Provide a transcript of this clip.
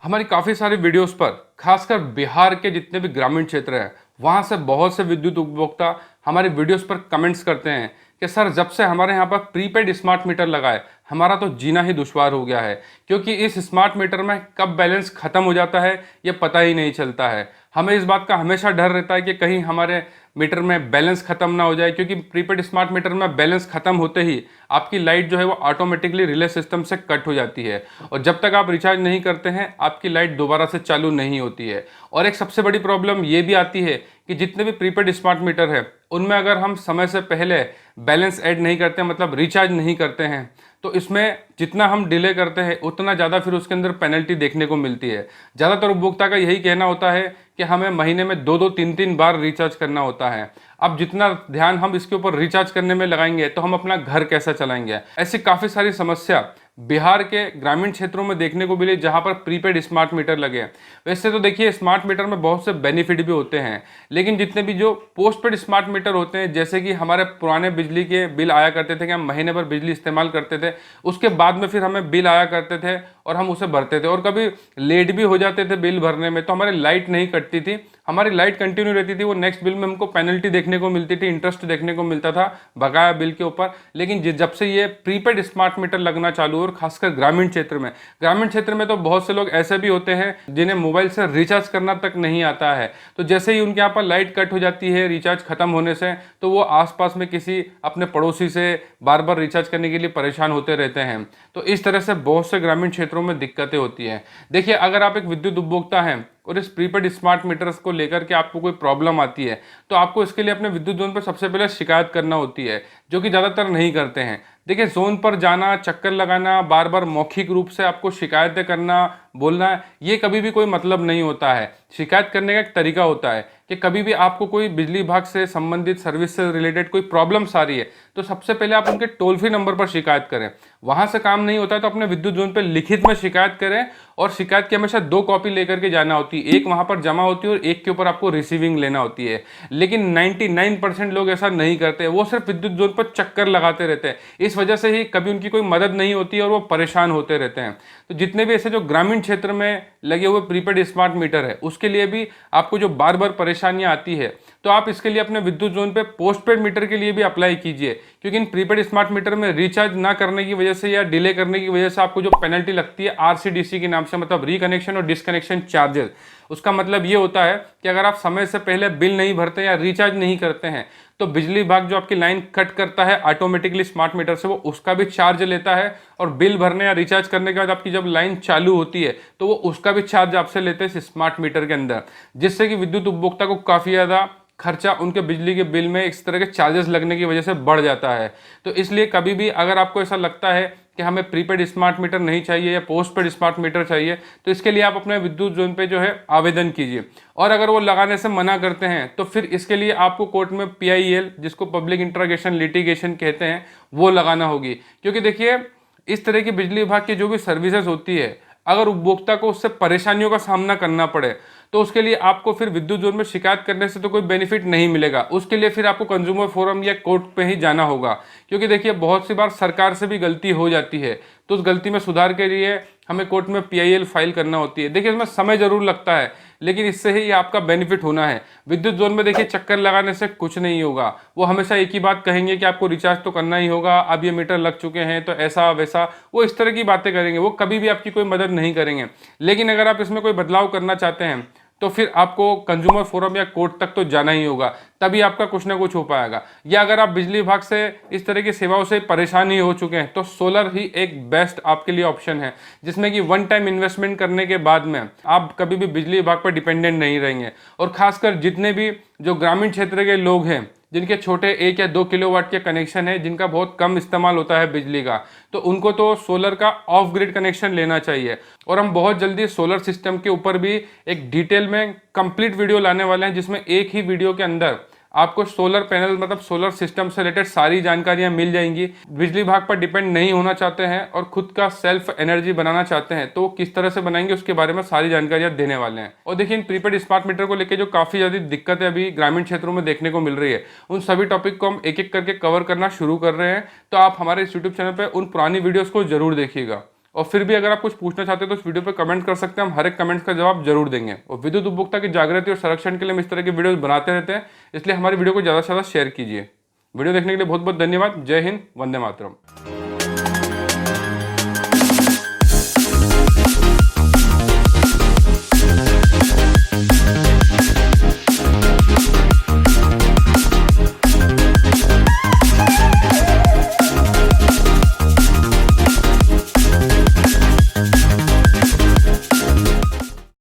हमारी काफ़ी सारी वीडियोस पर खासकर बिहार के जितने भी ग्रामीण क्षेत्र हैं वहाँ से बहुत से विद्युत उपभोक्ता हमारी वीडियोस पर कमेंट्स करते हैं कि सर जब से हमारे यहाँ पर प्रीपेड स्मार्ट मीटर लगा है हमारा तो जीना ही दुश्वार हो गया है, क्योंकि इस स्मार्ट मीटर में कब बैलेंस ख़त्म हो जाता है ये पता ही नहीं चलता है। हमें इस बात का हमेशा डर रहता है कि कहीं हमारे मीटर में बैलेंस ख़त्म ना हो जाए, क्योंकि प्रीपेड स्मार्ट मीटर में बैलेंस ख़त्म होते ही आपकी लाइट जो है वो ऑटोमेटिकली रिले सिस्टम से कट हो जाती है और जब तक आप रिचार्ज नहीं करते हैं आपकी लाइट दोबारा से चालू नहीं होती है। और एक सबसे बड़ी प्रॉब्लम ये भी आती है कि जितने भी प्रीपेड स्मार्ट मीटर है उनमें अगर हम समय से पहले बैलेंस ऐड नहीं करते मतलब रिचार्ज नहीं करते हैं तो इसमें जितना हम डिले करते हैं उतना ज़्यादा फिर उसके अंदर पेनल्टी देखने को मिलती है। ज़्यादातर उपभोक्ता का यही कहना होता है कि हमें महीने में दो दो तीन तीन बार रिचार्ज करना होता है। अब जितना ध्यान हम इसके ऊपर रिचार्ज करने में लगाएंगे तो हम अपना घर कैसा चलाएंगे। ऐसी काफ़ी सारी समस्या बिहार के ग्रामीण क्षेत्रों में देखने को मिली जहां पर प्रीपेड स्मार्ट मीटर लगे। वैसे तो देखिए स्मार्ट मीटर में बहुत से बेनिफिट भी होते हैं, लेकिन जितने भी जो पोस्टपेड स्मार्ट मीटर होते हैं, जैसे कि हमारे पुराने बिजली के बिल आया करते थे कि हम महीने भर बिजली इस्तेमाल करते थे, उसके बाद में फिर हमें बिल आया करते थे और हम उसे भरते थे और कभी लेट भी हो जाते थे बिल भरने में तो हमारी लाइट नहीं कटती थी, हमारी लाइट कंटिन्यू रहती थी। वो नेक्स्ट बिल में हमको पेनल्टी देखने को मिलती थी, इंटरेस्ट देखने को मिलता था बकाया बिल के ऊपर। लेकिन जब से ये प्रीपेड स्मार्ट मीटर लगना चालू और खासकर ग्रामीण क्षेत्र में तो बहुत से लोग ऐसे भी होते हैं जिन्हें मोबाइल से रिचार्ज करना तक नहीं आता है। तो जैसे ही उनके यहाँ पर लाइट कट हो जाती है रिचार्ज खत्म होने से, तो वो आसपास में किसी अपने पड़ोसी से बार बार रिचार्ज करने के लिए परेशान होते रहते हैं। तो इस तरह से बहुत से ग्रामीण क्षेत्रों में दिक्कतें होती हैं। देखिए अगर आप एक विद्युत उपभोक्ता हैं और इस प्रीपेड स्मार्ट मीटर्स को लेकर के आपको कोई प्रॉब्लम आती है तो आपको इसके लिए अपने विद्युत जोन पर सबसे पहले शिकायत करना होती है, जो कि ज़्यादातर नहीं करते हैं। देखिए जोन पर जाना, चक्कर लगाना, बार बार मौखिक रूप से आपको शिकायतें करना, बोलना, ये कभी भी कोई मतलब नहीं होता है। शिकायत करने का एक तरीका होता है कि कभी भी आपको कोई बिजली विभाग से संबंधित सर्विस से रिलेटेड कोई प्रॉब्लम्स आ रही है तो सबसे पहले आप उनके टोल फ्री नंबर पर शिकायत करें। वहां से काम नहीं होता है तो अपने विद्युत जोन पर लिखित में शिकायत करें और शिकायत की हमेशा 2 कॉपी लेकर के जाना होती है, एक वहां पर जमा होती है और एक के ऊपर आपको रिसीविंग लेना होती है। लेकिन 99% लोग ऐसा नहीं करते, वो सिर्फ विद्युत जोन पर चक्कर लगाते रहते हैं। इस वजह से ही कभी उनकी कोई मदद नहीं होती और वो परेशान होते रहते हैं। तो जितने भी ऐसे जो ग्रामीण क्षेत्र में लगे हुए प्रीपेड स्मार्ट मीटर है उसके लिए भी आपको जो बार बार परेशानियां आती है तो आप इसके लिए अपने विद्युत जोन पे पोस्टपेड मीटर के लिए भी अप्लाई कीजिए, क्योंकि इन प्रीपेड स्मार्ट मीटर में रिचार्ज ना करने की वजह से या डिले करने की वजह से आपको जो पेनल्टी लगती है आरसीडीसी के नाम से, मतलब रिकनेक्शन और डिसकनेक्शन चार्जेस, उसका मतलब ये होता है कि अगर आप समय से पहले बिल नहीं भरते या रिचार्ज नहीं करते हैं तो बिजली विभाग जो आपकी लाइन कट करता है ऑटोमेटिकली स्मार्ट मीटर से, वो उसका भी चार्ज लेता है और बिल भरने या रिचार्ज करने के बाद आपकी जब लाइन चालू होती है तो वो उसका भी चार्ज आपसे लेते हैं इस स्मार्ट मीटर के अंदर, जिससे कि विद्युत उपभोक्ता को काफ़ी ज़्यादा खर्चा उनके बिजली के बिल में इस तरह के चार्जेस लगने की वजह से बढ़ जाता है। तो इसलिए कभी भी अगर आपको ऐसा लगता है कि हमें प्रीपेड स्मार्ट मीटर नहीं चाहिए या पोस्टपेड स्मार्ट मीटर चाहिए तो इसके लिए आप अपने विद्युत जोन पे जो है आवेदन कीजिए। और अगर वो लगाने से मना करते हैं तो फिर इसके लिए आपको कोर्ट में PIL, जिसको पब्लिक इंटरोगेशन लिटिगेशन कहते हैं, वो लगाना होगी। क्योंकि देखिए इस तरह की बिजली विभाग की जो भी सर्विसेज होती है अगर उपभोक्ता को उससे परेशानियों का सामना करना पड़े तो उसके लिए आपको फिर विद्युत जोन में शिकायत करने से तो कोई बेनिफिट नहीं मिलेगा, उसके लिए फिर आपको कंज्यूमर फोरम या कोर्ट पे ही जाना होगा। क्योंकि देखिए बहुत सी बार सरकार से भी गलती हो जाती है तो उस गलती में सुधार के लिए हमें कोर्ट में PIL फाइल करना होती है। देखिए इसमें समय जरूर लगता है लेकिन इससे ही आपका बेनिफिट होना है। विद्युत जोन में देखिए चक्कर लगाने से कुछ नहीं होगा, वो हमेशा एक ही बात कहेंगे कि आपको रिचार्ज तो करना ही होगा, अब ये मीटर लग चुके हैं तो ऐसा वैसा, वो इस तरह की बातें करेंगे, वो कभी भी आपकी कोई मदद नहीं करेंगे। लेकिन अगर आप इसमें कोई बदलाव करना चाहते हैं तो फिर आपको कंज्यूमर फोरम या कोर्ट तक तो जाना ही होगा, तभी आपका कुछ ना कुछ हो पाएगा। या अगर आप बिजली विभाग से इस तरह की सेवाओं से परेशान ही हो चुके हैं तो सोलर ही एक बेस्ट आपके लिए ऑप्शन है, जिसमें कि वन टाइम इन्वेस्टमेंट करने के बाद में आप कभी भी बिजली विभाग पर डिपेंडेंट नहीं रहेंगे। और खासकर जितने भी जो ग्रामीण क्षेत्र के लोग हैं जिनके छोटे 1 या 2 किलोवाट के कनेक्शन है, जिनका बहुत कम इस्तेमाल होता है बिजली का, तो उनको तो सोलर का ऑफ ग्रिड कनेक्शन लेना चाहिए। और हम बहुत जल्दी सोलर सिस्टम के ऊपर भी एक डिटेल में कंप्लीट वीडियो लाने वाले हैं, जिसमें एक ही वीडियो के अंदर आपको सोलर पैनल मतलब सोलर सिस्टम से रिलेटेड सारी जानकारियां मिल जाएंगी। बिजली विभाग पर डिपेंड नहीं होना चाहते हैं और खुद का सेल्फ एनर्जी बनाना चाहते हैं तो वो किस तरह से बनाएंगे उसके बारे में सारी जानकारियां देने वाले हैं। और देखिए इन प्रीपेड स्मार्ट मीटर को लेकर जो काफ़ी ज़्यादा दिक्कतें अभी ग्रामीण क्षेत्रों में देखने को मिल रही है, उन सभी टॉपिक को हम एक एक करके कवर करना शुरू कर रहे हैं। तो आप हमारे इस यूट्यूब चैनल पर उन पुरानी वीडियोज़ को जरूर देखिएगा। और फिर भी अगर आप कुछ पूछना चाहते हैं तो इस वीडियो पर कमेंट कर सकते हैं, हम हर एक कमेंट्स का जवाब जरूर देंगे। और विद्युत उपभोक्ता की जागृति और संरक्षण के लिए हम इस तरह की वीडियो बनाते रहते हैं, इसलिए हमारी वीडियो को ज़्यादा से ज़्यादा शेयर कीजिए। वीडियो देखने के लिए बहुत बहुत धन्यवाद। जय हिंद, वंदे मातरम।